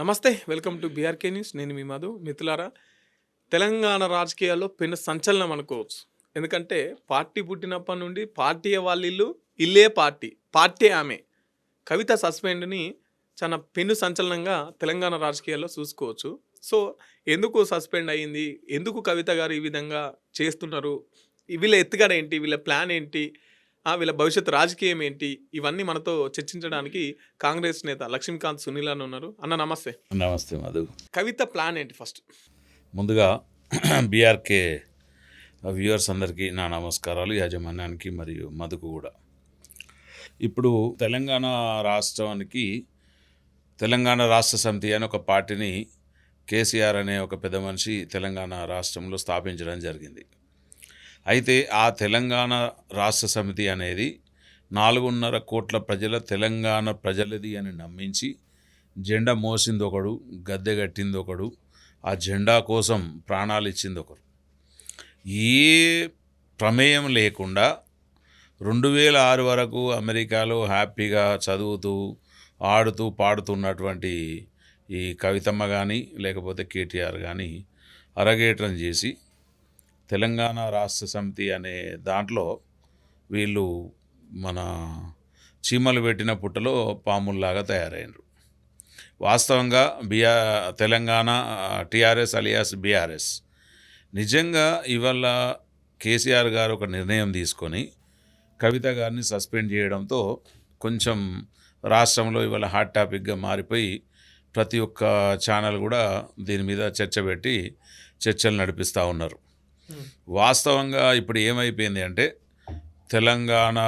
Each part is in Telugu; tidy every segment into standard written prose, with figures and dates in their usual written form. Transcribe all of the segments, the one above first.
నమస్తే, వెల్కమ్ టు బీఆర్కే న్యూస్. నేను మీ మధు. మిత్రులారా, తెలంగాణ రాజకీయాల్లో పెను సంచలనం అనుకోవచ్చు. ఎందుకంటే పార్టీ పుట్టినప్పటి నుండి పార్టీ వాళ్ళిల్లు, ఇల్లే పార్టీ, పార్టీ ఆమె. కవిత సస్పెండ్ని చాలా పెను సంచలనంగా తెలంగాణ రాజకీయాల్లో చూసుకోవచ్చు. సో ఎందుకు సస్పెండ్ అయ్యింది, ఎందుకు కవిత గారు ఈ విధంగా చేస్తున్నారు, వీళ్ళ ఎత్తుగడ ఏంటి, వీళ్ళ ప్లాన్ ఏంటి, వీళ్ళ భవిష్యత్తు రాజకీయం ఏంటి, ఇవన్నీ మనతో చర్చించడానికి కాంగ్రెస్ నేత లక్ష్మీకాంత్ సునీల్ అని ఉన్నారు. అన్న నమస్తే. నమస్తే మధు. కవిత ప్లాన్ ఏంటి? ఫస్ట్ ముందుగా బీఆర్కే వ్యూవర్స్ అందరికీ నా నమస్కారాలు, యాజమాన్యానికి మరియు మధుకు కూడా. ఇప్పుడు తెలంగాణ రాష్ట్రానికి తెలంగాణ రాష్ట్ర సమితి అని ఒక పార్టీని కేసీఆర్ అనే ఒక పెద్ద మనిషి తెలంగాణ రాష్ట్రంలో స్థాపించడం జరిగింది. అయితే ఆ తెలంగాణ రాష్ట్ర సమితి అనేది 4.5 కోట్ల ప్రజల తెలంగాణ ప్రజలది అని నమ్మించి జెండా మోసింది ఒకడు, గద్దె కట్టింది ఒకడు, ఆ జెండా కోసం ప్రాణాలు ఇచ్చింది ఒకరు. ఏ ప్రమేయం లేకుండా 2006 వరకు అమెరికాలో హ్యాపీగా చదువుతూ ఆడుతూ పాడుతున్నటువంటి ఈ కవితమ్మ కానీ లేకపోతే కేటీఆర్ కానీ అరగేట్రం చేసి తెలంగాణ రాష్ట్ర సమితి అనే దాంట్లో వీళ్ళు మన చీమలు పెట్టిన పుట్టలో పాముల్లాగా తయారైనరు. వాస్తవంగా తెలంగాణ టీఆర్ఎస్ అలియాస్ బీఆర్ఎస్ నిజంగా ఇవాళ కేసీఆర్ గారు ఒక నిర్ణయం తీసుకొని కవిత గారిని సస్పెండ్ చేయడంతో కొంచెం రాష్ట్రంలో ఇవాళ హాట్ టాపిక్గా మారిపోయి ప్రతి ఒక్క ఛానల్ కూడా దీని మీద చర్చ పెట్టి చర్చలు నడిపిస్తూ ఉన్నారు. వాస్తవంగా ఇప్పుడు ఏమైపోయింది అంటే, తెలంగాణ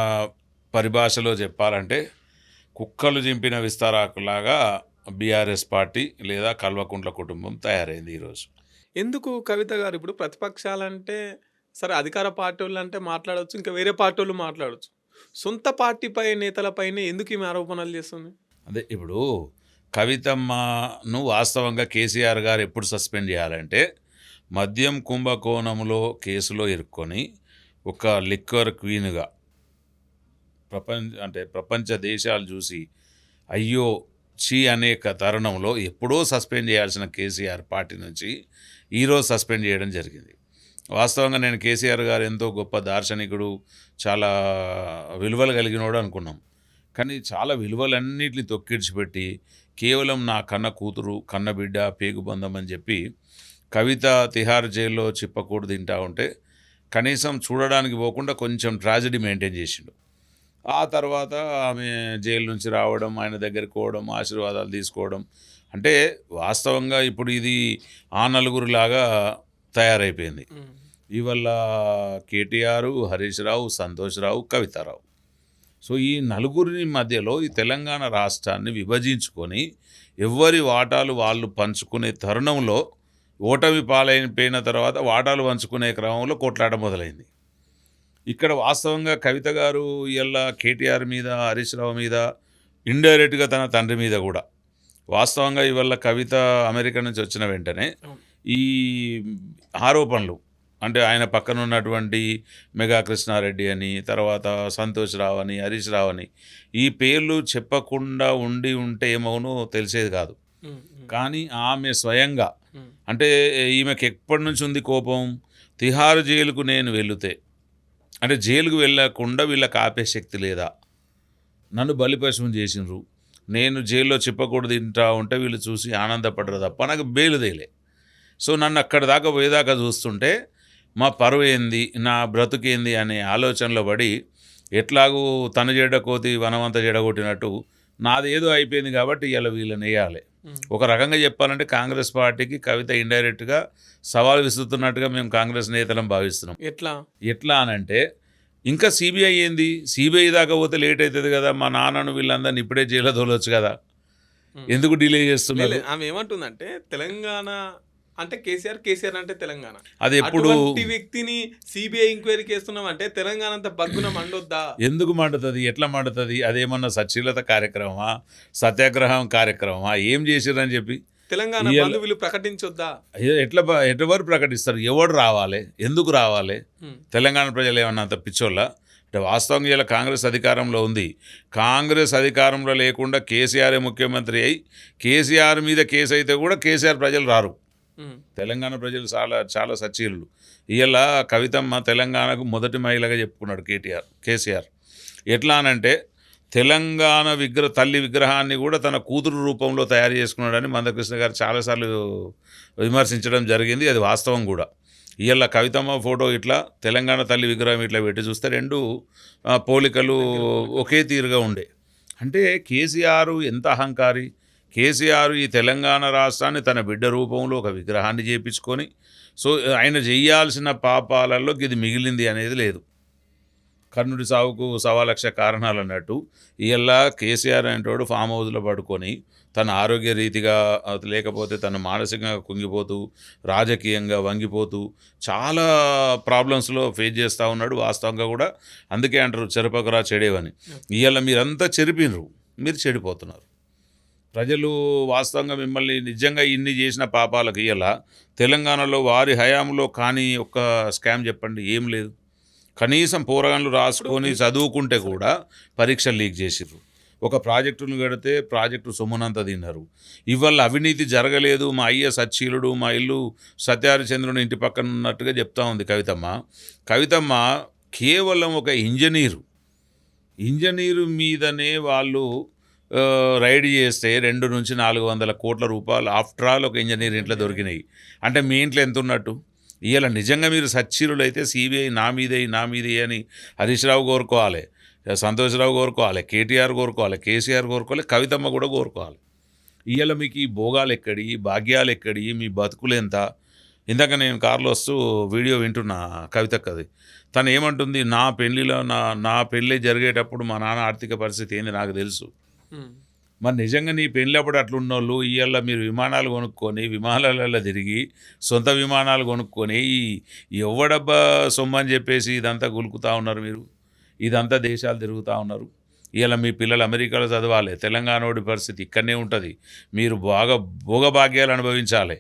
పరిభాషలో చెప్పాలంటే కుక్కలు చింపిన విస్తారాకులాగా బీఆర్ఎస్ పార్టీ లేదా కల్వకుంట్ల కుటుంబం తయారైంది ఈరోజు. ఎందుకు కవిత గారు ఇప్పుడు ప్రతిపక్షాలంటే సరే, అధికార పార్టీ వాళ్ళు అంటే మాట్లాడవచ్చు, ఇంకా వేరే పార్టీ వాళ్ళు మాట్లాడవచ్చు, సొంత పార్టీపై నేతలపైనే ఎందుకు ఈమె ఆరోపణలు చేస్తుంది? అదే ఇప్పుడు కవితమ్మను వాస్తవంగా కేసీఆర్ గారు ఎప్పుడు సస్పెండ్ చేయాలంటే, మద్యం కుంభకోణంలో కేసులో ఇరుక్కొని ఒక లిక్కర్ క్వీన్గా ప్రపంచ దేశాలు చూసి అయ్యో చీ అనేక తరుణంలో ఎప్పుడో సస్పెండ్ చేయాల్సిన కేసీఆర్ పార్టీ నుంచి ఈరోజు సస్పెండ్ చేయడం జరిగింది. వాస్తవంగా నేను కేసీఆర్ గారు ఎంతో గొప్ప దార్శనికుడు, చాలా విలువలు కలిగినోడు అనుకున్నాం. కానీ చాలా విలువలన్నిటిని తొక్కిడిచిపెట్టి కేవలం నా కన్న కూతురు, కన్న బిడ్డ, పేగుబంధం అని చెప్పి కవిత తిహార్ జైల్లో చిప్పకూడు తింటా ఉంటే కనీసం చూడడానికి పోకుండా కొంచెం ట్రాజడీ మెయింటైన్ చేసిండు. ఆ తర్వాత ఆమె జైలు నుంచి రావడం, ఆయన దగ్గరికి పోవడం, ఆశీర్వాదాలు తీసుకోవడం, అంటే వాస్తవంగా ఇప్పుడు ఇది ఆ నలుగురులాగా తయారైపోయింది. ఇవల్ల కేటీఆర్, హరీష్ రావు, సంతోష్ రావు, కవితారావు. సో ఈ నలుగురిని మధ్యలో ఈ తెలంగాణ రాష్ట్రాన్ని విభజించుకొని ఎవరి వాటాలు వాళ్ళు పంచుకునే తరుణంలో ఓటమి పాలైపోయిన తర్వాత వాటాలు పంచుకునే క్రమంలో కొట్లాట మొదలైంది. ఇక్కడ వాస్తవంగా కవిత గారు ఇవాళ కేటీఆర్ మీద, హరీష్ రావు మీద, ఇండైరెక్ట్గా తన తండ్రి మీద కూడా వాస్తవంగా ఇవాళ కవిత అమెరికా నుంచి వచ్చిన వెంటనే ఈ ఆరోపణలు, అంటే ఆయన పక్కన ఉన్నటువంటి మెగా కృష్ణారెడ్డి అని, తర్వాత సంతోష్ రావు అని, హరీష్ రావు అని, ఈ పేర్లు చెప్పకుండా ఉంటే ఏమవునో తెలిసేది కాదు. కానీ ఆమె స్వయంగా, అంటే ఈమెకి ఎప్పటి నుంచి ఉంది కోపం, తిహార్ జైలుకు నేను వెళితే, అంటే జైలుకు వెళ్ళకుండా వీళ్ళకి ఆపే శక్తి లేదా, నన్ను బలిపశువుని చేసినారు, నేను జైల్లో చెప్పకూడదు తింటా ఉంటే వీళ్ళు చూసి ఆనందపడరు తప్ప నాకు బెయిలు తేలే. సో నన్ను అక్కడి దాకా పోయేదాకా చూస్తుంటే మా పరువు ఏంది, నా బ్రతుకేంది అనే ఆలోచనలో పడి ఎట్లాగూ తన జెడ కోతి వనమంతా జడగొట్టినట్టు నాదేదో అయిపోయింది కాబట్టి ఇలా వీళ్ళని వేయాలి. ఒక రకంగా చెప్పాలంటే కాంగ్రెస్ పార్టీకి కవిత ఇండైరెక్ట్గా సవాల్ విసురుతున్నట్టుగా మేము కాంగ్రెస్ నేతలను భావిస్తున్నాం. ఎట్లా అనంటే, ఇంకా సిబిఐ ఏంది, సిబిఐ దాకా పోతే లేట్ అవుతుంది కదా, మా నాన్నను వీళ్ళందరినీ ఇప్పుడే జైల్లో తోలొచ్చు కదా, ఎందుకు డిలే చేస్తున్నారు? ఆమె ఏమంటుందంటే, తెలంగాణ అంటే కేసీఆర్ అంటే తెలంగాణ, అది ఎప్పుడు వ్యక్తిని సిబిఐ ఎంక్వైరీకి వేస్తున్నాం అంటే తెలంగాణ అంతా బగ్గున మండొద్దా? ఎందుకు మండుతుంది, ఎట్లా మండుతుంది? అదేమన్నా సచ్చీలత కార్యక్రమమా, సత్యాగ్రహం కార్యక్రమమా, ఏం చేసిరని చెప్పి తెలంగాణ వీళ్ళు ప్రకటించొద్దా? ఎవరు ప్రకటిస్తారు? ఎవడు రావాలి, ఎందుకు రావాలి? తెలంగాణ ప్రజలు ఏమన్నా అంత పిచ్చోళ్ళ? అంటే వాస్తవంగా ఇలా కాంగ్రెస్ అధికారంలో ఉంది. కాంగ్రెస్ అధికారంలో లేకుండా కేసీఆర్ ముఖ్యమంత్రి అయి కేసీఆర్ మీద కేసు అయితే కూడా కేసీఆర్ ప్రజలు రారు. తెలంగాణ ప్రజలు చాలా చాలా సచ్చీలు. ఇవాళ కవితమ్మ తెలంగాణకు మొదటి మహిళగా చెప్పుకున్నాడు కేసీఆర్. ఎట్లా అనంటే తెలంగాణ తల్లి విగ్రహాన్ని కూడా తన కూతురు రూపంలో తయారు చేసుకున్నాడని మందకృష్ణ గారు చాలాసార్లు విమర్శించడం జరిగింది. అది వాస్తవం కూడా. ఇవాళ కవితమ్మ ఫోటో ఇట్లా తెలంగాణ తల్లి విగ్రహం ఇట్లా పెట్టి చూస్తే రెండు పోలికలు ఒకే తీరుగా ఉండే. అంటే కేసీఆర్ ఎంత అహంకారి. కేసీఆర్ ఈ తెలంగాణ రాష్ట్రాన్ని తన బిడ్డ రూపంలో ఒక విగ్రహాన్ని చేపించుకొని సో ఆయన చేయాల్సిన పాపాలలో ఇది మిగిలింది అనేది లేదు. కర్ణుడి సావుకు 1,00,000 కారణాలు అన్నట్టు ఇవాళ కేసీఆర్ అనేటోడు ఫామ్ హౌస్లో పడుకొని తన ఆరోగ్య రీతిగా లేకపోతే తను మానసికంగా కుంగిపోతూ రాజకీయంగా వంగిపోతూ చాలా ప్రాబ్లమ్స్లో ఫేస్ చేస్తూ ఉన్నాడు. వాస్తవంగా కూడా అందుకే అంటారు చెరపకురా చెడేవని. ఇవాళ మీరంతా చెరిపినరు, మీరు చెడిపోతున్నారు. ప్రజలు వాస్తవంగా మిమ్మల్ని నిజంగా ఇన్ని చేసిన పాపాలకు ఇవాళ తెలంగాణలో వారి హయాంలో కానీ ఒక్క స్కామ్ చెప్పండి, ఏం లేదు. కనీసం పోరగాళ్ళు రాసుకొని చదువుకుంటే కూడా పరీక్షలు లీక్ చేసిర్రు. ఒక ప్రాజెక్టును కడితే ప్రాజెక్టు సొమ్మునంతా తిన్నారు. ఇవాళ అవినీతి జరగలేదు, మా అయ్య సచ్చీలుడు, మా ఇల్లు సత్యహరిచంద్రుని ఇంటి పక్కన ఉన్నట్టుగా చెప్తా ఉంది కవితమ్మ కేవలం ఒక ఇంజనీరు మీదనే వాళ్ళు రైడ్ చేస్తే 200 నుంచి 400 కోట్ల రూపాయలు ఆఫ్టర్ ఆల్ ఒక ఇంజనీర్ ఇంట్లో దొరికినాయి. అంటే మీ ఇంట్లో ఎంత ఉన్నట్టు? ఇవాళ నిజంగా మీరు సచ్చీరులు అయితే సిబిఐ నా మీదే అని హరీష్ రావు కోరుకోవాలి, సంతోష్రావు కోరుకోవాలి, కేటీఆర్ కోరుకోవాలి, కేసీఆర్ కోరుకోవాలి, కవితమ్మ కూడా కోరుకోవాలి. ఇవాళ మీకు ఈ భోగాలు ఎక్కడి, భాగ్యాలు ఎక్కడి, మీ బతుకులు ఎంత? ఇందాక నేను కారులో వస్తూ వీడియో వింటున్నా కవితక్కది. తను ఏమంటుంది, నా పెళ్ళి జరిగేటప్పుడు మా నాన్న ఆర్థిక పరిస్థితి ఏంది నాకు తెలుసు. మరి నిజంగా నీ పెళ్ళప్పుడు అట్లున్నోళ్ళు ఇవాళ మీరు విమానాలు కొనుక్కొని విమానాలలో తిరిగి సొంత విమానాలు కొనుక్కొని ఎవడబ్బా సొమ్ము అని చెప్పేసి ఇదంతా గులుకుతూ ఉన్నారు. మీరు ఇదంతా దేశాలు తిరుగుతూ ఉన్నారు. ఇవాళ మీ పిల్లలు అమెరికాలో చదవాలి, తెలంగాణోడి పరిస్థితి ఇక్కడనే ఉంటుంది. మీరు బాగా భోగభాగ్యాలు అనుభవించాలి.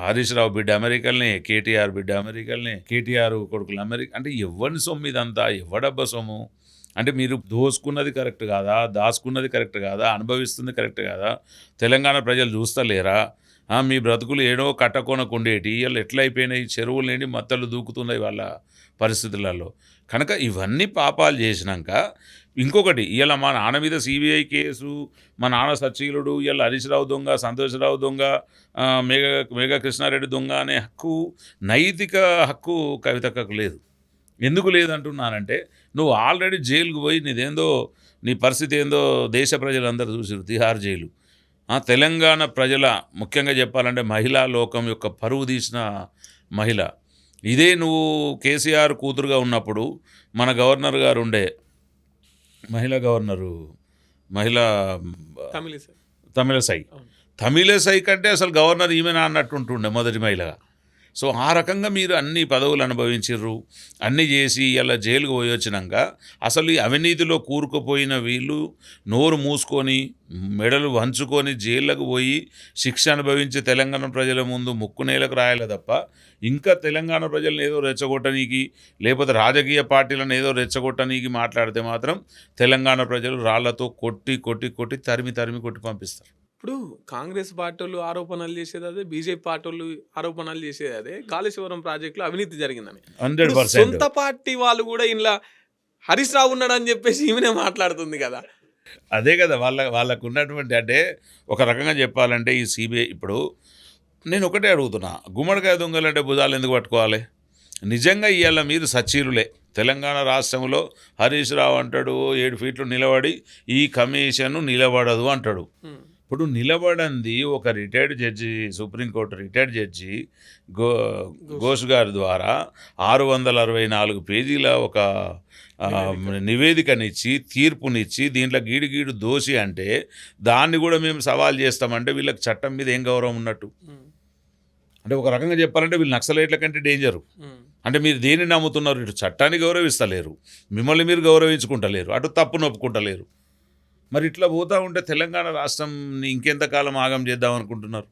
హరీష్ రావు బిడ్డ అమెరికల్నే, కేటీఆర్ బిడ్డ అమెరికల్నే, కేటీఆర్ కొడుకులు అమెరికా. అంటే ఎవరిని సొమ్ము ఇదంతా, ఎవడబ్బా సొమ్ము? అంటే మీరు దోసుకున్నది కరెక్ట్ కాదా, దాచుకున్నది కరెక్ట్ కాదా, అనుభవిస్తుంది కరెక్ట్ కాదా? తెలంగాణ ప్రజలు చూస్తలేరా? మీ బ్రతుకులు ఏడో కట్టకొనకుండేటి ఇవాళ ఎట్లయిపోయినాయి, చెరువులు నిండి మత్తలు దూకుతున్నాయి వాళ్ళ పరిస్థితులలో. కనుక ఇవన్నీ పాపాలు చేసినాక ఇంకొకటి, ఇవాళ మా నాన్న మీద సిబిఐ కేసు, మా నాన్న సచ్చీలుడు, ఇవాళ హరీష్ రావు దొంగ, సంతోషరావు దొంగ, మేఘా కృష్ణారెడ్డి దొంగ అనే నైతిక హక్కు కవితకు లేదు. ఎందుకు లేదంటున్నానంటే నువ్వు ఆల్రెడీ జైలుకు పోయి నీ పరిస్థితి ఏందో దేశ ప్రజలందరూ చూసారు. తిహార్ జైలు తెలంగాణ ప్రజల, ముఖ్యంగా చెప్పాలంటే మహిళా లోకం యొక్క పరువు తీసిన మహిళ. ఇదే నువ్వు కేసీఆర్ కూతురుగా ఉన్నప్పుడు మన గవర్నర్ గారు ఉండే మహిళా తమిళసై కంటే అసలు గవర్నర్ ఈమెనా అన్నట్టుంటుండే మొదటి మహిళగా. సో ఆ రకంగా మీరు అన్ని పదవులు అనుభవించిర్రు, అన్నీ చేసి ఇలా జైలుకు పోయి వచ్చినాక అసలు ఈ అవినీతిలో కూరుకుపోయిన వీళ్ళు నోరు మూసుకొని మెడలు వంచుకొని జైళ్ళకు పోయి శిక్ష అనుభవించి తెలంగాణ ప్రజల ముందు ముక్కు నేలకు రాయాలి తప్ప ఇంకా తెలంగాణ ప్రజలను ఏదో రెచ్చగొట్టనీకి లేకపోతే రాజకీయ పార్టీలను ఏదో రెచ్చగొట్టనీకి మాట్లాడితే మాత్రం తెలంగాణ ప్రజలు రాళ్లతో కొట్టి తరిమి కొట్టి పంపిస్తారు. ఇప్పుడు కాంగ్రెస్ పార్టీ వాళ్ళు ఆరోపణలు చేసేది అదే, బీజేపీ పార్టీ వాళ్ళు ఆరోపణలు చేసేది అదే, కాళేశ్వరం ప్రాజెక్టులో అవినీతి జరిగిందని. 100% సొంత పార్టీ వాళ్ళు కూడా ఇలా హరీష్ రావు ఉన్నాడు అని చెప్పేసి ఈమెనే మాట్లాడుతుంది కదా. అదే కదా వాళ్ళకు ఉన్నటువంటి, అంటే ఒక రకంగా చెప్పాలంటే ఈ సిబిఐ, ఇప్పుడు నేను ఒకటే అడుగుతున్నా, గుమ్మడికాయ దొంగలు అంటే భుజాలు ఎందుకు పట్టుకోవాలి? నిజంగా ఇవాళ మీరు సచ్చీరులే. తెలంగాణ రాష్ట్రంలో హరీష్ రావు అంటాడు 7 ఫీట్లు నిలబడి ఈ కమిషన్ నిలబడదు అంటాడు. ఇప్పుడు నిలబడంది ఒక retired judge, supreme court retired judge Ghosh గారి ద్వారా 664 పేజీల ఒక నివేదికనిచ్చి తీర్పునిచ్చి దీంట్లో గీడు దోషి అంటే దాన్ని కూడా మేము సవాల్ చేస్తామంటే వీళ్ళకి చట్టం మీద ఏం గౌరవం ఉన్నట్టు? అంటే ఒక రకంగా చెప్పాలంటే వీళ్ళు నక్సలైట్ల కంటే డేంజరు. అంటే మీరు దేన్ని నమ్ముతున్నారు? ఇటు చట్టాన్ని గౌరవిస్తలేరు, మిమ్మల్ని మీరు గౌరవించుకుంటలేరు, అటు తప్పును ఒప్పుకుంటలేరు. మరి ఇట్లా పోతూ ఉంటే తెలంగాణ రాష్ట్రంని ఇంకెంతకాలం ఆగం చేద్దాం అనుకుంటున్నారు?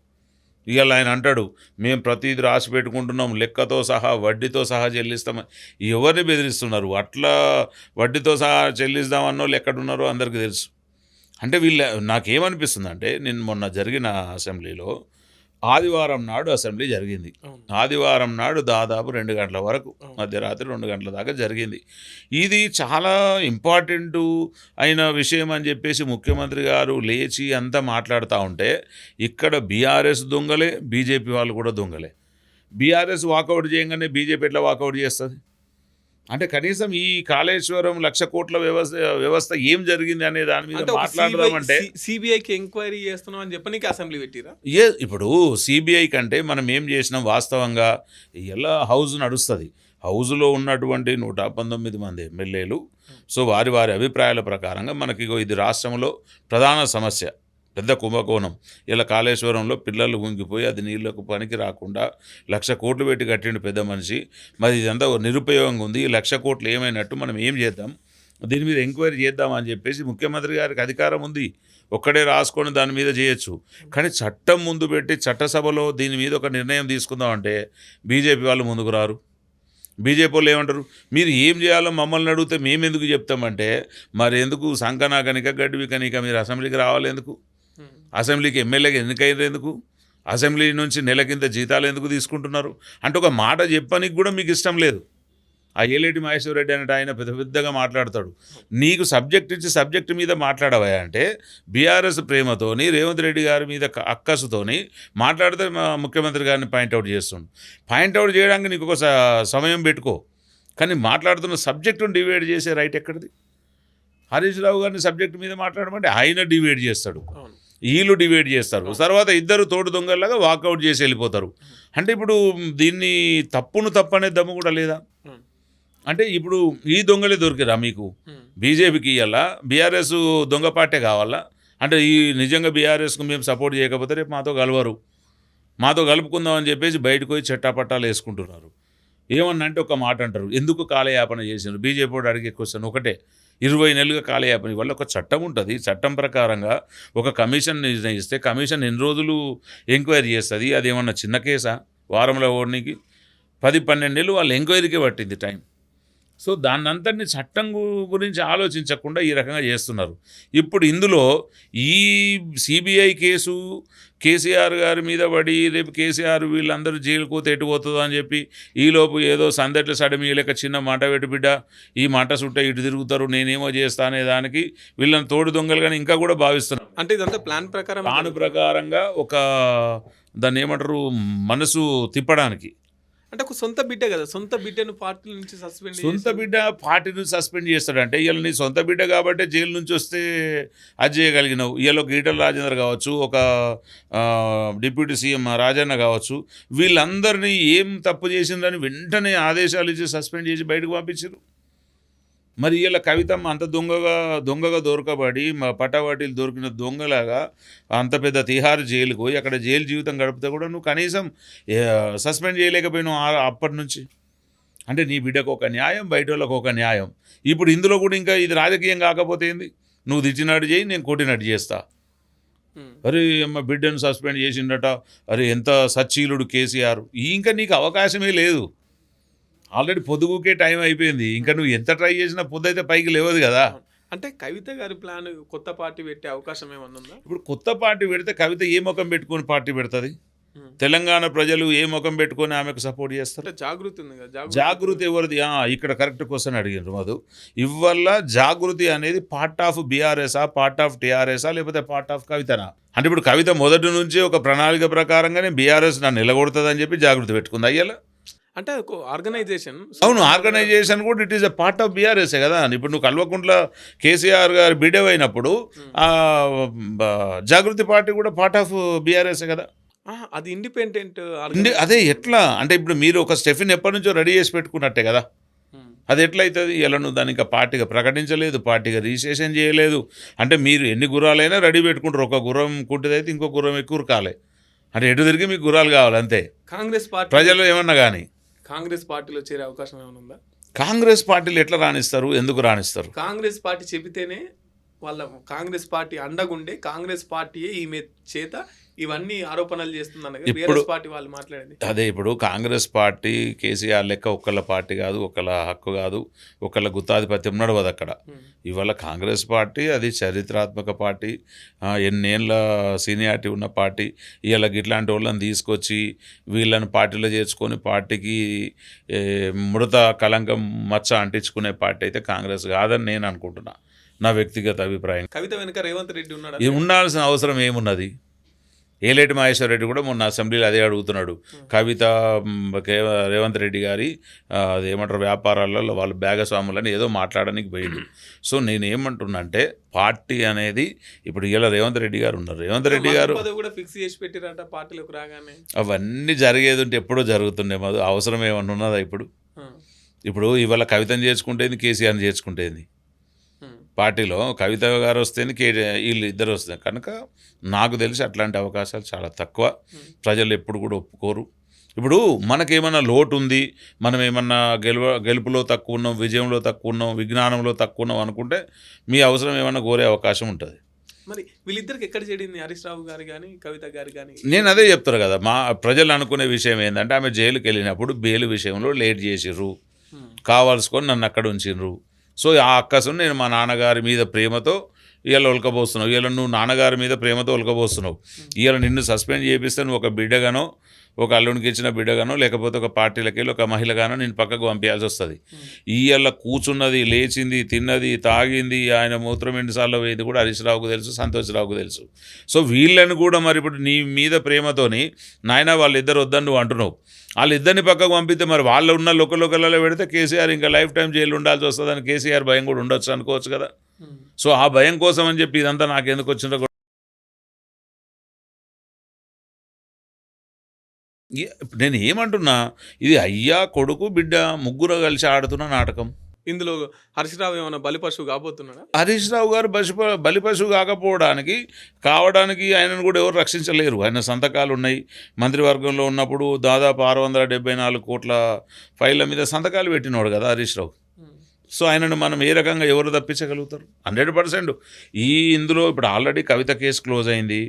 ఇవాళ ఆయన అంటాడు మేము ప్రతిదీ రాసి పెట్టుకుంటున్నాం, లెక్కతో సహా వడ్డీతో సహా చెల్లిస్తామని. ఎవరిని బెదిరిస్తున్నారు? అట్లా వడ్డీతో సహా చెల్లిస్తామన్నోళ్ళు ఎక్కడున్నారో అందరికీ తెలుసు. అంటే నాకేమనిపిస్తుంది అంటే, నేను మొన్న జరిగిన అసెంబ్లీలో ఆదివారం నాడు అసెంబ్లీ జరిగింది. ఆదివారం నాడు దాదాపు 2 గంటల వరకు, మధ్యరాత్రి 2 గంటల దాకా జరిగింది. ఇది చాలా ఇంపార్టెంటు అయిన విషయం అని చెప్పేసి ముఖ్యమంత్రి గారు లేచి అంతా మాట్లాడుతూ ఉంటే, ఇక్కడ బీఆర్ఎస్ దొంగలే, బీజేపీ వాళ్ళు కూడా దొంగలే. బీఆర్ఎస్ వాకౌట్ చేయగానే బీజేపీ ఎట్లా వాకౌట్ చేస్తుంది? అంటే కనీసం ఈ కాళేశ్వరం 1,00,000 కోట్ల వ్యవస్థ ఏం జరిగింది అనే దాని మీద మాట్లాడదామంటే, సిబిఐకి ఎంక్వైరీ చేస్తున్నాం అని చెప్పనీకి అసెంబ్లీ పెట్టిరా? ఇప్పుడు సిబిఐ కంటే మనం ఏం చేసినాం వాస్తవంగా, ఎలా హౌస్ నడుస్తుంది. హౌస్లో ఉన్నటువంటి 119 మంది ఎమ్మెల్యేలు, సో వారి వారి అభిప్రాయాల ప్రకారంగా మనకి ఇది రాష్ట్రంలో ప్రధాన సమస్య, పెద్ద కుంభకోణం. ఇలా కాళేశ్వరంలో పిల్లలు గుంగిపోయి అది నీళ్లకు పనికి రాకుండా 1,00,000 కోట్లు పెట్టి కట్టిండు పెద్ద మనిషి. మరి ఇదంతా నిరుపయోగంగా ఉంది. ఈ 1,00,000 కోట్లు ఏమైనట్టు, మనం ఏం చేద్దాం, దీని మీద ఎంక్వైరీ చేద్దామని చెప్పేసి ముఖ్యమంత్రి గారికి అధికారం ఉంది. ఒక్కడే రాసుకొని దాని మీద చేయొచ్చు. కానీ చట్టం ముందు పెట్టి చట్టసభలో దీని మీద ఒక నిర్ణయం తీసుకుందామంటే బీజేపీ వాళ్ళు ముందుకు రారు. బీజేపీ వాళ్ళు ఏమంటారు, మీరు ఏం చేయాలో మమ్మల్ని అడిగితే మేము ఎందుకు చెప్తామంటే, మరి ఎందుకు సంకనా కనుక గడ్డివి కనుక మీరు అసెంబ్లీకి రావాలి ఎందుకు? అసెంబ్లీకి ఎమ్మెల్యేగా ఎన్నికైంది ఎందుకు? అసెంబ్లీ నుంచి నెల కింద జీతాలు ఎందుకు తీసుకుంటున్నారు? అంటే ఒక మాట చెప్పడానికి కూడా మీకు ఇష్టం లేదు. ఆ ఏలేటి మహేశ్వర రెడ్డి అనేట ఆయన పెద్దగా మాట్లాడతాడు. నీకు సబ్జెక్ట్ ఇచ్చి సబ్జెక్టు మీద మాట్లాడవా అంటే, బీఆర్ఎస్ ప్రేమతోని రేవంత్ రెడ్డి గారి మీద అక్కసుతోని మాట్లాడితే ముఖ్యమంత్రి గారిని పాయింట్అవుట్ చేస్తుండు. పాయింట్అవుట్ చేయడానికి నీకు ఒక సమయం పెట్టుకో, కానీ మాట్లాడుతున్న సబ్జెక్టును డివైడ్ చేసే రైట్ ఎక్కడిది? హరీష్ రావు గారిని సబ్జెక్టు మీద మాట్లాడమంటే ఆయన డివైడ్ చేస్తాడు, వీళ్ళు డివైడ్ చేస్తారు, తర్వాత ఇద్దరు తోడు దొంగల్లాగా వాకౌట్ చేసి వెళ్ళిపోతారు. అంటే ఇప్పుడు దీన్ని తప్పనే దమ్ము కూడా లేదా? అంటే ఇప్పుడు ఈ దొంగలే దొరికిరా మీకు? బీజేపీకి ఇవ్వాలా, బీఆర్ఎస్ దొంగ పార్టీ కావాలా? అంటే ఈ నిజంగా బీఆర్ఎస్కు మేము సపోర్ట్ చేయకపోతే రేపు మాతో కలవరు, మాతో కలుపుకుందాం అని చెప్పేసి బయటకు పోయి చట్టాపట్టాలు వేసుకుంటున్నారు. ఏమన్నా అంటే ఒక మాట అంటారు, ఎందుకు కాలయాపన చేసినారు? బీజేపీ వాడు అడిగే క్వశ్చన్ ఒకటే, 20 నెలలుగా కాలయాపన. వల్ల ఒక చట్టం ఉంటుంది, చట్టం ప్రకారంగా ఒక కమిషన్ నిర్ణయిస్తే కమిషన్ ఎన్ని రోజులు ఎంక్వైరీ చేస్తుంది? అది ఏమన్నా చిన్న కేసా? వారంలో ఓడికి 10-12 నెలలు వాళ్ళు ఎంక్వైరీకే పట్టింది టైం. సో దాన్నంతటిని చట్టం గురించి ఆలోచించకుండా ఈ రకంగా చేస్తున్నారు. ఇప్పుడు ఇందులో ఈ సిబిఐ కేసు కేసీఆర్ గారి మీద పడి రేపు కేసీఆర్ వీళ్ళందరూ జైలు కోత ఎటుపోతుందో అని చెప్పి ఈలోపు ఏదో సందట్లు సడమీయలేక చిన్న మాట పెట్టి బిడ్డ ఈ మాట సుట్ట ఇటు తిరుగుతారు, నేనేమో చేస్తా అనే దానికి వీళ్ళని తోడు దొంగలు కానీ ఇంకా కూడా భావిస్తున్నారు. అంటే ఇదంతా ప్లాన్ ప్రకారంగా ఒక దాన్ని ఏమంటారు, మనసు తిప్పడానికి. అంటే ఒక సొంత బిడ్డ కదా, సొంత బిడ్డను పార్టీ నుంచి సస్పెండ్, సొంత బిడ్డ పార్టీ నుంచి సస్పెండ్ చేస్తాడంటే, ఇవాళ నీ సొంత బిడ్డ కాబట్టి జైలు నుంచి వస్తే అది చేయగలిగినావు. ఇవాళ ఒక ఈటల రాజేందర్ కావచ్చు, ఒక డిప్యూటీ సీఎం రాజన్న కావచ్చు, వీళ్ళందరినీ ఏం తప్పు చేసిందని వెంటనే ఆదేశాలు ఇచ్చి సస్పెండ్ చేసి బయటకు పంపించారు. మరి ఇలా కవితమ్మ అంత దొంగగా దొరకబడి పటావాటీలు దొరికిన దొంగలాగా అంత పెద్ద తిహార్ జైలుకు పోయి అక్కడ జైలు జీవితం గడిపితే కూడా నువ్వు కనీసం సస్పెండ్ చేయలేకపోయినావు అప్పటి నుంచి. అంటే నీ బిడ్డకు ఒక న్యాయం, బయట వాళ్ళకు ఒక న్యాయం. ఇప్పుడు ఇందులో కూడా ఇంకా ఇది రాజకీయం కాకపోతే ఏంది? నువ్వు తెచ్చినట్టు చేయి, నేను కొట్టినట్టు చేస్తా. అరే అమ్మ బిడ్డను సస్పెండ్ చేసిండట, అరే ఎంత సచ్చీలుడు కేసీఆర్. ఇంకా నీకు అవకాశమే లేదు. ఆల్రెడీ పొద్దుగుకే టైం అయిపోయింది. ఇంకా నువ్వు ఎంత ట్రై చేసినా పొద్దు అయితే పైకి లేవదు కదా. అంటే కవిత గారి ప్లాన్ కొత్త పార్టీ పెట్టే అవకాశం ఏమన్నా ఉందా? ఇప్పుడు కొత్త పార్టీ పెడితే కవిత ఏ ముఖం పెట్టుకొని పార్టీ పెడుతుంది? తెలంగాణ ప్రజలు ఏ ముఖం పెట్టుకొని ఆమెకు సపోర్ట్ చేస్తారు? జాగృతి ఉంది కదా, జాగృతి ఎవరిది? ఇక్కడ కరెక్ట్ క్వశ్చన్ అడిగినారు మధు. ఇవల్ల జాగృతి అనేది పార్ట్ ఆఫ్ బీఆర్ఎసా, పార్ట్ ఆఫ్ టీఆర్ఎసా, లేకపోతే పార్ట్ ఆఫ్ కవితనా? అంటే ఇప్పుడు కవిత మొదటి నుంచి ఒక ప్రణాళిక ప్రకారంగానే బీఆర్ఎస్ నన్ను నిలగొడుతుందని చెప్పి జాగృతి పెట్టుకుంది అయ్యాల. అంటే ఒక ఆర్గనైజేషన్. అవును, ఆర్గనైజేషన్ కూడా it is a part of బీఆర్ఎస్ఏ కదా. ఇప్పుడు నువ్వు కల్వకుంట్ల కేసీఆర్ గారు బిడవ్ అయినప్పుడు జాగృతి పార్టీ కూడా పార్ట్ ఆఫ్ బీఆర్ఎస్ఏ కదా. అది ఇండిపెండెంట్. అదే ఎట్లా అంటే ఇప్పుడు మీరు ఒక స్టెఫిన్ ఎప్పటి నుంచో రెడీ చేసి పెట్టుకున్నట్టే కదా. అది ఎట్లయితుంది? ఇలా నువ్వు దాన్ని ఇంకా పార్టీగా ప్రకటించలేదు, పార్టీగా రిజిస్ట్రేషన్ చేయలేదు. అంటే మీరు ఎన్ని గుర్రాలైనా రెడీ పెట్టుకుంటారు. ఒక గుర్రం కుట్టిదైతే ఇంకో గుర్రం ఎక్కువ కాలే. అంటే ఎటు తిరిగి మీకు గుర్రాలు కావాలి అంతే. కాంగ్రెస్ పార్టీ ప్రజలు ఏమన్నా కానీ కాంగ్రెస్ పార్టీలో చేరే అవకాశం ఏమైనా ఉందా? కాంగ్రెస్ పార్టీలు ఎట్లా రాణిస్తారు? ఎందుకు రాణిస్తారు? కాంగ్రెస్ పార్టీ చెబితేనే వాళ్ళ కాంగ్రెస్ పార్టీ అండగుండే కాంగ్రెస్ పార్టీయే ఈమె చేత ఇవన్నీ ఆరోపణలు చేస్తుందన్న ఇప్పుడు బీఆర్ఎస్ పార్టీ వాళ్ళు మాట్లాడేది. అదే ఇప్పుడు కాంగ్రెస్ పార్టీ కేసీఆర్ లెక్క ఒక్కళ్ళ పార్టీ కాదు, ఒకళ్ళ హక్కు కాదు, ఒకళ్ళ గుత్తాధిపత్యం నడవదు అక్కడ. ఇవాళ కాంగ్రెస్ పార్టీ అది చరిత్రాత్మక పార్టీ, ఎన్నేళ్ళ సీనియారిటీ ఉన్న పార్టీ. ఇవాళ ఇట్లాంటి వాళ్ళని తీసుకొచ్చి వీళ్ళని పార్టీలో చేర్చుకొని పార్టీకి మృత కలంకం మచ్చ అంటించుకునే పార్టీ అయితే కాంగ్రెస్ కాదని నేను అనుకుంటున్నా, నా వ్యక్తిగత అభిప్రాయం. కవిత వెనుక రేవంత్ రెడ్డి ఉన్నాడు. ఉండాల్సిన అవసరం ఏమున్నది? ఏలేటి మహేశ్వర్ రెడ్డి కూడా మొన్న అసెంబ్లీలో అదే అడుగుతున్నాడు. కవిత రేవంత్ రెడ్డి గారి అదేమంటారు వ్యాపారాలలో వాళ్ళు భాగస్వాములని ఏదో మాట్లాడడానికి పోయిండు. సో నేనేమంటున్నా అంటే పార్టీ అనేది ఇప్పుడు ఇలా రేవంత్ రెడ్డి గారు ఉన్నారు, రేవంత్ రెడ్డి గారు కూడా ఫిక్స్ చేసి పెట్టిరంట పార్టీలోకి రాగానే. అవన్నీ జరిగేది ఉంటే ఎప్పుడో జరుగుతుండే, మాది అవసరం ఏమన్నా ఉన్నదా? ఇప్పుడు ఇవాళ కవితను చేర్చుకుంటేంది, కేసీఆర్ని చేర్చుకుంటేంది? పార్టీలో కవిత గారు వస్తేనే వీళ్ళు ఇద్దరు వస్తారు కనుక నాకు తెలిసి అట్లాంటి అవకాశాలు చాలా తక్కువ. ప్రజలు ఎప్పుడు కూడా ఒప్పుకోరు. ఇప్పుడు మనకేమన్నా లోటు ఉంది, మనం ఏమన్నా గెలుపులో తక్కువ ఉన్నాం, విజయంలో తక్కువ ఉన్నాం, విజ్ఞానంలో తక్కువ ఉన్నాం అనుకుంటే మీ అవసరం ఏమన్నా కోరే అవకాశం ఉంటుంది. మరి వీళ్ళిద్దరికి ఎక్కడ చెడింది? హరీష్ రావు గారు కానీ కవిత గారు కానీ. నేను అదే చెప్తారు కదా, మా ప్రజలు అనుకునే విషయం ఏంటంటే ఆమె జైలుకి వెళ్ళినప్పుడు బెయిల్ విషయంలో లేట్ చేసిర్రు, కావాల్సుకొని నన్ను అక్కడ ఉంచిర్రు. సో ఆ అక్కసును నేను మా నాన్నగారి మీద ప్రేమతో ఇవాళ ఒలకబోస్తున్నావు, ఇవాళ నువ్వు నాన్నగారి మీద ప్రేమతో ఒలకబోస్తున్నావు. ఇవాళ నిన్ను సస్పెండ్ చేపిస్తే నువ్వు ఒక బిడ్డగానో, ఒక అల్లునికి ఇచ్చిన బిడ్డగానో, లేకపోతే ఒక పార్టీలకి వెళ్ళి ఒక మహిళగానో నేను పక్కకు పంపించాల్సి వస్తుంది. ఇవాళ కూర్చున్నది, లేచింది, తిన్నది, తాగింది, ఆయన మూత్రం ఎన్నిసార్లు వేది కూడా హరీష్ రావుకు తెలుసు, సంతోష్ రావుకు తెలుసు. సో వీళ్ళని కూడా మరి ఇప్పుడు నీ మీద ప్రేమతోని నాయన వాళ్ళిద్దరు వద్దని నువ్వు అంటున్నావు, వాళ్ళిద్దరిని పక్కకు పంపితే మరి వాళ్ళు ఉన్న లోకల్లో పెడితే కేసీఆర్ ఇంకా లైఫ్ టైం జైలు ఉండాల్సి వస్తుందని కేసీఆర్ భయం కూడా ఉండొచ్చు అనుకోవచ్చు కదా. సో ఆ భయం కోసం అని చెప్పి ఇదంతా నాకెందుకు వచ్చిందో నేను ఏమంటున్నా, ఇది అయ్యా కొడుకు బిడ్డ ముగ్గురు కలిసి ఆడుతున్న నాటకం. ఇందులో హరీష్ రావు ఏమైనా బలిపశువు కాబోతున్నాడా? హరీష్ రావు గారు బలిపశువు కావడానికి ఆయనను కూడా ఎవరు రక్షించలేరు. ఆయన సంతకాలు ఉన్నాయి, మంత్రివర్గంలో ఉన్నప్పుడు దాదాపు 674 కోట్ల ఫైళ్ళ మీద సంతకాలు పెట్టినవాడు కదా హరీష్ రావు. సో ఆయనను మనం ఏ రకంగా ఎవరు తప్పించగలుగుతారు? 100%. ఇందులో ఇప్పుడు ఆల్రెడీ కవిత కేసు క్లోజ్ అయింది.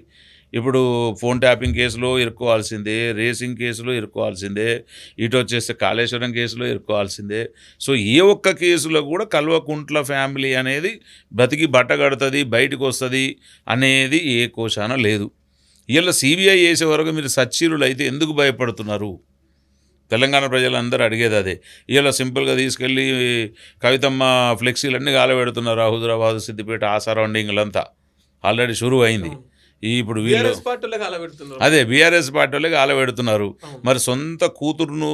ఇప్పుడు ఫోన్ ట్యాపింగ్ కేసులో ఇరుక్కోవాల్సిందే, రేసింగ్ కేసులో ఇరుక్కోవాల్సిందే, ఇటు వచ్చేస్తే కాళేశ్వరం కేసులో ఇరుక్కోవాల్సిందే. సో ఏ ఒక్క కేసులో కూడా కల్వకుంట్ల ఫ్యామిలీ అనేది బతికి బట్టగడుతుంది, బయటకు వస్తుంది అనేది ఏ కోశాన లేదు. ఇలా సిబిఐ చేసే వరకు మీరు సచ్చీరులు అయితే ఎందుకు భయపడుతున్నారు? తెలంగాణ ప్రజలందరూ అడిగేది అదే. ఇలా సింపుల్గా తీసుకెళ్ళి కవితమ్మ ఫ్లెక్సీలన్నీ గాలబెడుతున్నారు, హుజురాబాద్, సిద్దిపేట, ఆ సరౌండింగ్లంతా ఆల్రెడీ షురూ అయింది. ఇప్పుడు వీళ్ళు అదే బీఆర్ఎస్ పార్టీ వాళ్ళకి ఆలబెడుతున్నారు. మరి సొంత కూతురును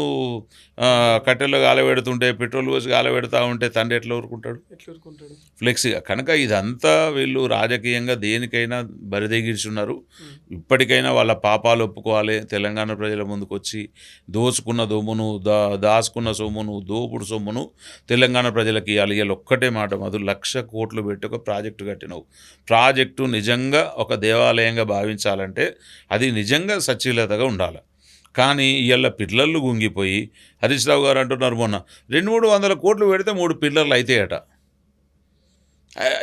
కట్టెల్లో ఆలబెడుతుంటే, పెట్రోల్ పోసి ఆలబెడతా ఉంటే తండ్రి ఎట్లా ఊరుకుంటాడు? ఫ్లెక్సీగా. కనుక ఇదంతా వీళ్ళు రాజకీయంగా దేనికైనా బరిదెగిర్చున్నారు. ఇప్పటికైనా వాళ్ళ పాపాలు ఒప్పుకోవాలి. తెలంగాణ ప్రజల ముందుకు వచ్చి దోచుకున్న దొమ్మును, దాచుకున్న సొమ్మును, దోపుడు సొమ్మును తెలంగాణ ప్రజలకి ఇవ్వాలి. ఇవాళ ఒక్కటే మాట, మధు 1,00,000 కోట్లు పెట్టి ఒక ప్రాజెక్టు కట్టినావు. ప్రాజెక్టు నిజంగా ఒక దేవాలయంగా భావించాలంటే అది నిజంగా సచ్చీలతగా ఉండాలి. కానీ ఇవాళ పిల్లర్లు గుంగిపోయి హరీష్ రావు గారు అంటున్నారు మొన్న 200-300 కోట్లు పెడితే 3 పిల్లర్లు అవుతాయట.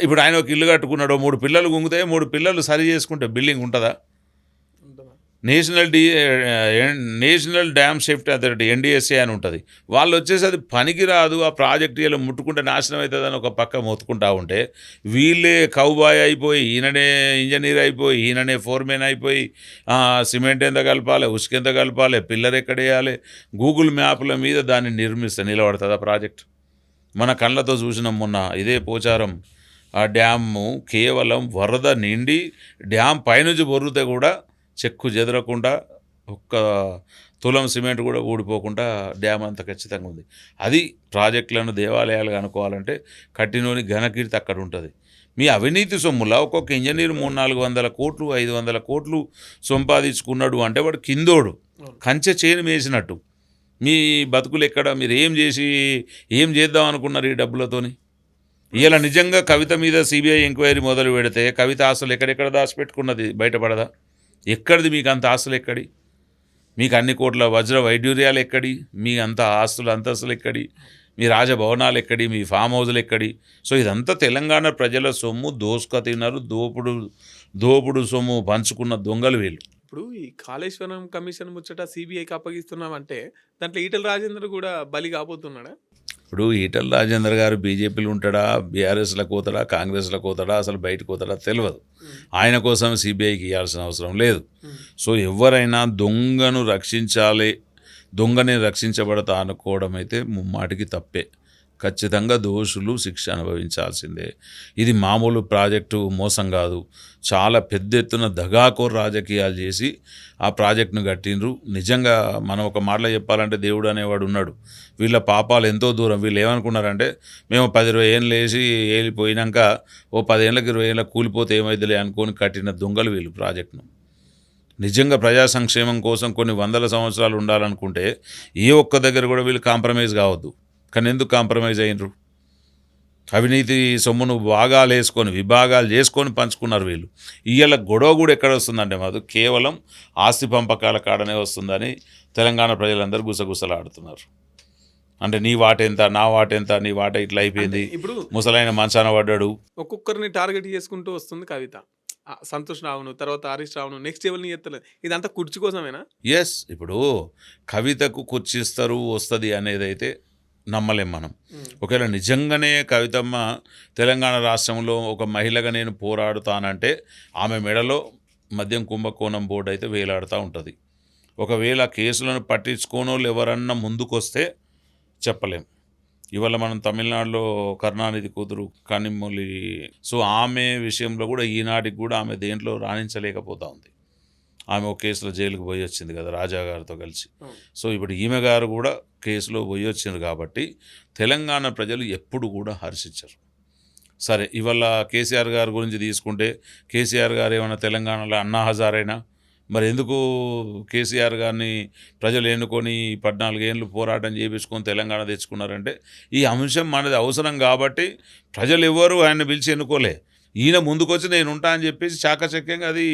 ఇప్పుడు ఆయన ఒక ఇల్లు కట్టుకున్నాడు, 3 పిల్లర్లు గుంగుతాయి, 3 పిల్లర్లు సరి చేసుకుంటే బిల్డింగ్ ఉంటుందా? National dam safety authority NDSA అని ఉంటుంది. వాళ్ళు వచ్చేసి అది పనికిరాదు, ఆ ప్రాజెక్ట్ ఇలా ముట్టుకుంటే నాశనం అవుతుందని ఒక పక్క మొత్తుకుంటా ఉంటే వీళ్ళే కౌబాయ్ అయిపోయి, ఈయననే ఇంజనీర్ అయిపోయి, ఈయననే ఫోర్మెన్ అయిపోయి సిమెంట్ ఎంత కలపాలి, ఉసుక ఎంత కలపాలి, పిల్లర్ ఎక్కడ వేయాలి, గూగుల్ మ్యాప్ల మీద దాన్ని నిర్మిస్తే నిలబడుతుంది ఆ ప్రాజెక్ట్. మన కళ్ళతో చూసినాం మొన్న ఇదే పోచారం ఆ డ్యాము కేవలం వరద నిండి డ్యామ్ పైనుంచి బొర్రితే కూడా చెక్కు చెదరకుండా, ఒక్క తులం సిమెంట్ కూడా ఊడిపోకుండా డ్యామ్ అంత ఖచ్చితంగా ఉంది. అది ప్రాజెక్టులను దేవాలయాలుగా అనుకోవాలంటే కట్టినోని ఘనకీర్తి అక్కడ ఉంటుంది. మీ అవినీతి సొమ్ములా ఒక్కొక్క ఇంజనీర్ 300-400 కోట్లు 500 కోట్లు సంపాదించుకున్నాడు అంటే వాడు కిందోడు, కంచె చేను వేసినట్టు. మీ బతుకులు ఎక్కడ? మీరు ఏం చేద్దాం అనుకున్నారు ఈ డబ్బులతోని? ఇలా నిజంగా కవిత మీద సిబిఐ ఎంక్వైరీ మొదలు పెడితే కవిత ఆస్తులు ఎక్కడెక్కడ దాచిపెట్టుకున్నది బయటపడదా? ఎక్కడిది మీకు అంత ఆస్తులు? ఎక్కడి మీకు అన్ని కోట్ల వజ్ర వైడ్యూర్యాలు ఎక్కడి? మీ అంత ఆస్తులు అంతస్తులు ఎక్కడి? మీ రాజభవనాలు ఎక్కడి? మీ ఫామ్ హౌజులు ఎక్కడి? సో ఇదంతా తెలంగాణ ప్రజల సొమ్ము దోసుక తిన్నారు, దోపుడు సొమ్ము పంచుకున్న దొంగలు వీళ్ళు. ఇప్పుడు ఈ కాళేశ్వరం కమిషన్ ముచ్చట సిబిఐకి అప్పగిస్తున్నామంటే దాంట్లో ఈటల రాజేందర్ కూడా బలి కాబోతున్నాడా? ఇప్పుడు ఈటల రాజేందర్ గారు బీజేపీలో ఉంటాడా, బీఆర్ఎస్లో పోతాడా, కాంగ్రెస్లో పోతాడా, అసలు బయటకు పోతాడా తెలియదు. ఆయన కోసం సిబిఐకి ఇవ్వాల్సిన అవసరం లేదు. సో ఎవరైనా దొంగను రక్షించాలి, దొంగని రక్షించబడతా అనుకోవడం అయితే ముమ్మాటికి తప్పే. ఖచ్చితంగా దోషులు శిక్ష అనుభవించాల్సిందే. ఇది మామూలు ప్రాజెక్టు మోసం కాదు. చాలా పెద్ద ఎత్తున దగాకోర్ రాజకీయాలు చేసి ఆ ప్రాజెక్టును కట్టిండ్రు. నిజంగా మనం ఒక మాటలో చెప్పాలంటే దేవుడు అనేవాడు ఉన్నాడు. వీళ్ళ పాపాలు ఎంతో దూరం. వీళ్ళు ఏమనుకున్నారంటే మేము 10-20 ఏళ్ళు వేసి వెళ్ళిపోయినాక ఓ 10 ఏళ్ళకి 20 ఏళ్ళకి కూలిపోతే ఏమైందిలే అనుకొని కట్టిన దొంగలు వీళ్ళు ప్రాజెక్టును. నిజంగా ప్రజా సంక్షేమం కోసం కొన్ని వందల సంవత్సరాలు ఉండాలనుకుంటే ఏ ఒక్క దగ్గర కూడా వీళ్ళు కాంప్రమైజ్ కావద్దు. కానీ ఎందుకు కాంప్రమైజ్ అయినరు? అవినీతి సొమ్మును భాగాలు వేసుకొని విభాగాలు చేసుకొని పంచుకున్నారు వీళ్ళు. ఇవాళ గొడవ కూడా ఎక్కడ వస్తుందంటే మాది కేవలం ఆస్తి పంపకాల కాడనే వస్తుందని తెలంగాణ ప్రజలందరూ గుసగుసలాడుతున్నారు. అంటే నీ వాటెంత, నా వాటెంత, నీ వాట ఇట్లా అయిపోయింది, ఇప్పుడు ముసలైన మంచాన పడ్డాడు. ఒక్కొక్కరిని టార్గెట్ చేసుకుంటూ వస్తుంది కవిత. సంతోష్ రావును, తర్వాత హరీష్ రావును, నెక్స్ట్ ఎవరిని ఎత్తలేదు. ఇదంతా కుర్చీ కోసమేనా? ఎస్, ఇప్పుడు కవితకు కుర్చీస్తారు వస్తుంది అనేది అయితే నమ్మలేం మనం. ఒకవేళ నిజంగానే కవితమ్మ తెలంగాణ రాష్ట్రంలో ఒక మహిళగా నేను పోరాడుతానంటే ఆమె మెడలో మద్యం కుంభకోణం బోర్డు అయితే వేలాడుతూ ఉంటుంది. ఒకవేళ కేసులను పట్టించుకోనోళ్ళు ఎవరన్నా ముందుకొస్తే చెప్పలేం. ఇవాళ మనం తమిళనాడులో కరుణానిధి కూతురు కనిమొళి, సో ఆమె విషయంలో కూడా ఈనాటికి కూడా ఆమె దేంట్లో రాణించలేకపోతూ ఉంది. ఆమె ఒక కేసులో జైలుకు పోయి వచ్చింది కదా రాజా గారితో కలిసి. సో ఇప్పుడు ఈమె గారు కూడా కేసులో పోయి వచ్చింది కాబట్టి తెలంగాణ ప్రజలు ఎప్పుడు కూడా హర్షించరు. సరే, ఇవాళ కేసీఆర్ గారి గురించి తీసుకుంటే కేసీఆర్ గారు ఏమైనా తెలంగాణలో అన్నా హజారైనా, మరి ఎందుకు కేసీఆర్ గారిని ప్రజలు ఎన్నుకొని 14 ఏళ్ళు పోరాటం చేయించుకొని తెలంగాణ తెచ్చుకున్నారంటే ఈ అంశం మనది అవసరం కాబట్టి ప్రజలు ఎవరు ఆయన పిలిచి ఎన్నుకోలే. ఈయన ముందుకొచ్చి నేను ఉంటా అని చెప్పేసి చాకచక్యంగా అది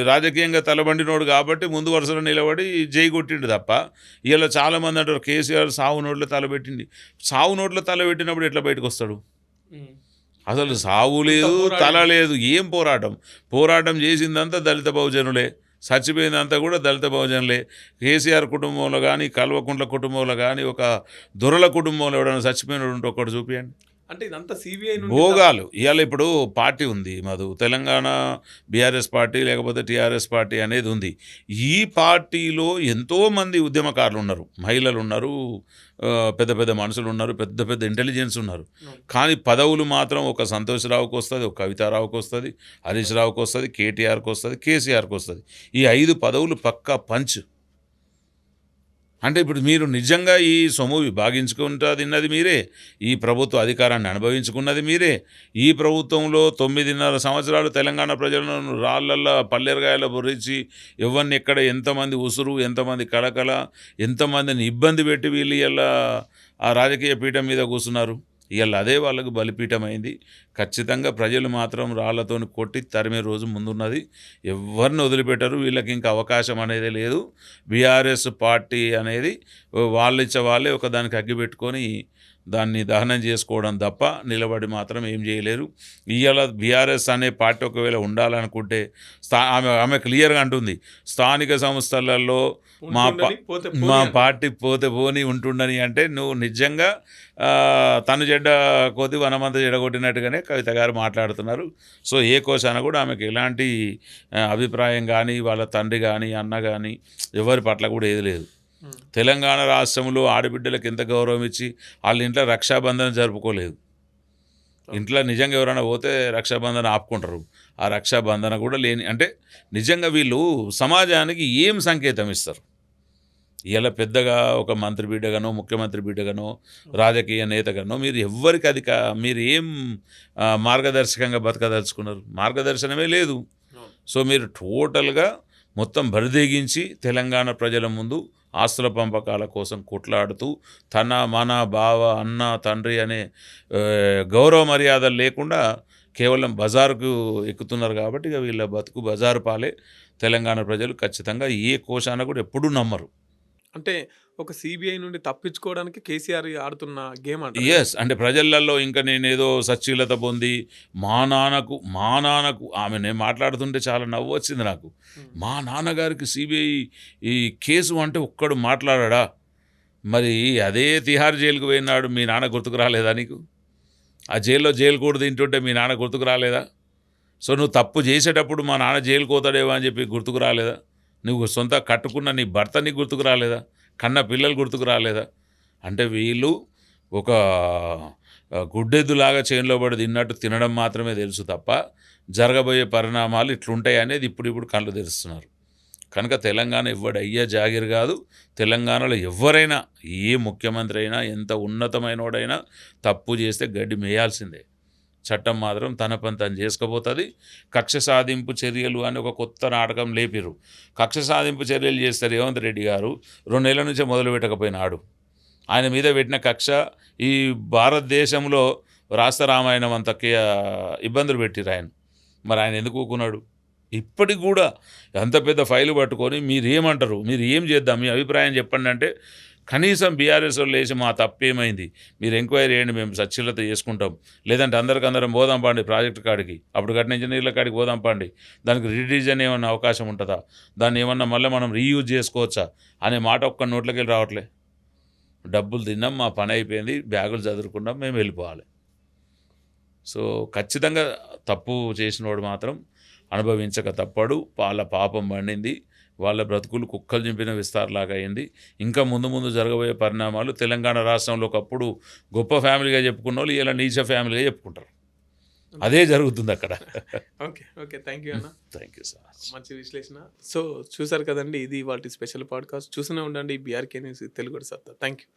రాజకీయంగా తలబండినోడు కాబట్టి ముందు వరుసలో నిలబడి జై కొట్టిండు తప్ప. ఇలా చాలామంది అంటారు కేసీఆర్ సావు నోట్లో తలబెట్టింది. సావు నోట్లో తలబెట్టినప్పుడు ఎట్లా బయటకు వస్తాడు? అసలు సావు లేదు, తల లేదు, ఏం పోరాటం చేసిందంతా దళిత బహుజనులే, చచ్చిపోయిందంతా కూడా దళిత బహుజనులే. కేసీఆర్ కుటుంబంలో కానీ, కల్వకుంట్ల కుటుంబంలో కానీ, ఒక దొరల కుటుంబంలో ఎవడైనా చచ్చిపోయినట్టు ఉంటే ఒక్కటి చూపించండి. అంటే ఇదంతా సిబిఐ భోగాలు. ఇవాళ ఇప్పుడు పార్టీ ఉంది మధు, తెలంగాణ బీఆర్ఎస్ పార్టీ లేకపోతే టీఆర్ఎస్ పార్టీ అనేది ఉంది. ఈ పార్టీలో ఎంతోమంది ఉద్యమకారులు ఉన్నారు, మహిళలు ఉన్నారు, పెద్ద పెద్ద మనుషులు ఉన్నారు, పెద్ద పెద్ద ఇంటెలిజెన్స్ ఉన్నారు. కానీ పదవులు మాత్రం ఒక సంతోష్ రావుకి వస్తుంది, ఒక కవితారావుకి వస్తుంది, హరీష్ రావుకి వస్తుంది, కేటీఆర్కి వస్తుంది, కేసీఆర్కి వస్తుంది. ఈ 5 పదవులు పక్కా పంచ్. అంటే ఇప్పుడు మీరు నిజంగా ఈ సొమ్ము విభాగించుకుంటా తిన్నది మీరే, ఈ ప్రభుత్వ అధికారాన్ని అనుభవించుకున్నది మీరే. ఈ ప్రభుత్వంలో 9.5 సంవత్సరాలు తెలంగాణ ప్రజలను రాళ్ళల్లో పల్లెరగాయల బొరించి ఎవరిని ఎక్కడ ఎంతమంది ఉసురు, ఎంతమంది కళకళ, ఎంతమందిని ఇబ్బంది పెట్టి వీళ్ళు ఇలా ఆ రాజకీయ పీఠం మీద కూర్చున్నారు. ఇవాళ అదే వాళ్ళకు బలిపీఠమైంది. ఖచ్చితంగా ప్రజలు మాత్రం రాళ్లతో కొట్టి తరిమే రోజు ముందున్నది. ఎవరిని వదిలిపెట్టరు. వీళ్ళకి ఇంకా అవకాశం అనేది లేదు. బీఆర్ఎస్ పార్టీ అనేది వాళ్ళే ఒకదానికి అగ్గిపెట్టుకొని దాన్ని దహనం చేసుకోవడం తప్ప నిలబడి మాత్రం ఏం చేయలేరు. ఇవాళ బీఆర్ఎస్ అనే పార్టీ ఒకవేళ ఉండాలనుకుంటే ఆమె క్లియర్గా అంటుంది, స్థానిక సంస్థలలో మా పార్టీ పోతే పోని ఉంటుండని. అంటే నువ్వు నిజంగా తను చెడ్డ కొద్ది వనమంతా చెడగొట్టినట్టుగానే కవిత గారు మాట్లాడుతున్నారు. సో ఏ కోశాన కూడా ఆమెకు ఎలాంటి అభిప్రాయం కానీ, వాళ్ళ తండ్రి కానీ, అన్న కానీ ఎవరి పట్ల కూడా ఏది లేదు. తెలంగాణ రాష్ట్రంలో ఆడబిడ్డలకు ఎంత గౌరవం ఇచ్చి వాళ్ళ ఇంట్లో రక్షాబంధన జరుపుకోలేదు. ఇంట్లో నిజంగా ఎవరైనా పోతే రక్షాబంధన ఆపుకుంటారు. ఆ రక్షాబంధన కూడా లేని, అంటే నిజంగా వీళ్ళు సమాజానికి ఏం సంకేతం ఇస్తారు? ఇలా పెద్దగా ఒక మంత్రి బిడ్డగానో, ముఖ్యమంత్రి బిడ్డగానో, రాజకీయ నేతగానో మీరు ఎవ్వరికి మీరు ఏం మార్గదర్శకంగా బతకదలుచుకున్నారు? మార్గదర్శనమే లేదు. సో మీరు టోటల్గా మొత్తం బరిదెగించి తెలంగాణ ప్రజల ముందు ఆస్తుల పంపకాల కోసం కొట్లాడుతూ తన మన బావ అన్న తండ్రి అనే గౌరవ మర్యాదలు లేకుండా కేవలం బజారుకు ఎక్కుతున్నారు. కాబట్టి ఇక వీళ్ళ బతుకు బజారు పాలే. తెలంగాణ ప్రజలు ఖచ్చితంగా ఏ కోశాన కూడా ఎప్పుడూ నమ్మరు. అంటే ఒక సిబిఐ నుండి తప్పించుకోవడానికి కేసీఆర్ ఆడుతున్న గేమ్ అంటారు. ఎస్ అంటే ప్రజలలో ఇంకా నేనేదో సచ్చీలత పొంది మా నాన్నకు ఆమె నేను మాట్లాడుతుంటే చాలా నవ్వు వచ్చింది నాకు. మా నాన్నగారికి సిబిఐ ఈ కేసు అంటే ఒక్కడు మాట్లాడా? మరి అదే తిహార్ జైలుకు పోయినాడు, మీ నాన్న గుర్తుకు రాలేదా నీకు? ఆ జైల్లో జైలు కూడా తింటుంటే మీ నాన్న గుర్తుకు రాలేదా? సో నువ్వు తప్పు చేసేటప్పుడు మా నాన్న జైలుకు పోతాడేమో అని చెప్పి గుర్తుకు రాలేదా? నువ్వు సొంత కట్టుకున్న నీ భర్త నీకు గుర్తుకు రాలేదా? కన్న పిల్లలు గుర్తుకు రాలేదా? అంటే వీళ్ళు ఒక గుడ్డెద్దులాగా చేనులో పడి తిన్నట్టు తినడం మాత్రమే తెలుసు తప్ప జరగబోయే పరిణామాలు ఇట్లుంటాయి అనేది ఇప్పుడు కళ్ళు తెరుస్తున్నారు. కనుక తెలంగాణ ఎవ్వడయ్యా జాగిర్ కాదు. తెలంగాణలో ఎవరైనా ఏ ముఖ్యమంత్రి అయినా ఎంత ఉన్నతమైనోడైనా తప్పు చేస్తే గడ్డి మేయాల్సిందే. చట్టం మాత్రం తన పని తను చేసుకుపోతుంది. కక్ష సాధింపు చర్యలు అని ఒక కొత్త నాటకం లేపిరు. కక్ష సాధింపు చర్యలు చేస్తారు రేవంత్ రెడ్డి గారు 2 నెలల నుంచే మొదలు పెట్టకపోయినాడు. ఆయన మీద పెట్టిన కక్ష ఈ భారతదేశంలో రాష్ట్ర రామాయణం అంత ఇబ్బందులు పెట్టిరు ఆయన. మరి ఆయన ఎందుకు ఊకున్నాడు? ఇప్పటికి కూడా అంత పెద్ద ఫైలు పట్టుకొని మీరేమంటారు, మీరు ఏం చేద్దాం, మీ అభిప్రాయం చెప్పండి అంటే కనీసం బీఆర్ఎస్ వాళ్ళు వేసి మా తప్పేమైంది, మీరు ఎంక్వైరీ చేయండి, మేము సచ్చీలత చేసుకుంటాం, లేదంటే అందరం పోదాం పండి ప్రాజెక్టు కాడికి, అప్పుడు కట్టిన ఇంజనీర్ల కాడికి పోదాం పండి, దానికి రీడిజైన్ ఏమన్నా అవకాశం ఉంటుందా, దాన్ని ఏమన్నా మళ్ళీ మనం రీయూజ్ చేసుకోవచ్చా అనే మాట ఒక్క నోట్లోకి వెళ్ళి రావట్లే. డబ్బులు తిన్నాం, మా పని అయిపోయింది, బ్యాగులు చదువుకున్నాం, మేము వెళ్ళిపోవాలి. సో ఖచ్చితంగా తప్పు చేసినవాడు మాత్రం అనుభవించక తప్పడు. వాళ్ళ పాపం పండింది, వాళ్ళ బ్రతుకులు కుక్కలు చింపిన విస్తారలాగా అయింది. ఇంకా ముందు జరగబోయే పరిణామాలు తెలంగాణ రాష్ట్రంలో ఒకప్పుడు గొప్ప ఫ్యామిలీగా చెప్పుకున్న వాళ్ళు ఇలా నీచ ఫ్యామిలీగా చెప్పుకుంటారు. అదే జరుగుతుంది అక్కడ. ఓకే థ్యాంక్ యూ అన్న. థ్యాంక్ యూ సార్, మంచి విశ్లేషణ. సో చూసారు కదండి, ఇది వాటి స్పెషల్ పాడ్కాస్ట్. చూస్తూనే ఉండండి బీఆర్కే న్యూస్ తెలుగు సత్తా. Thank you.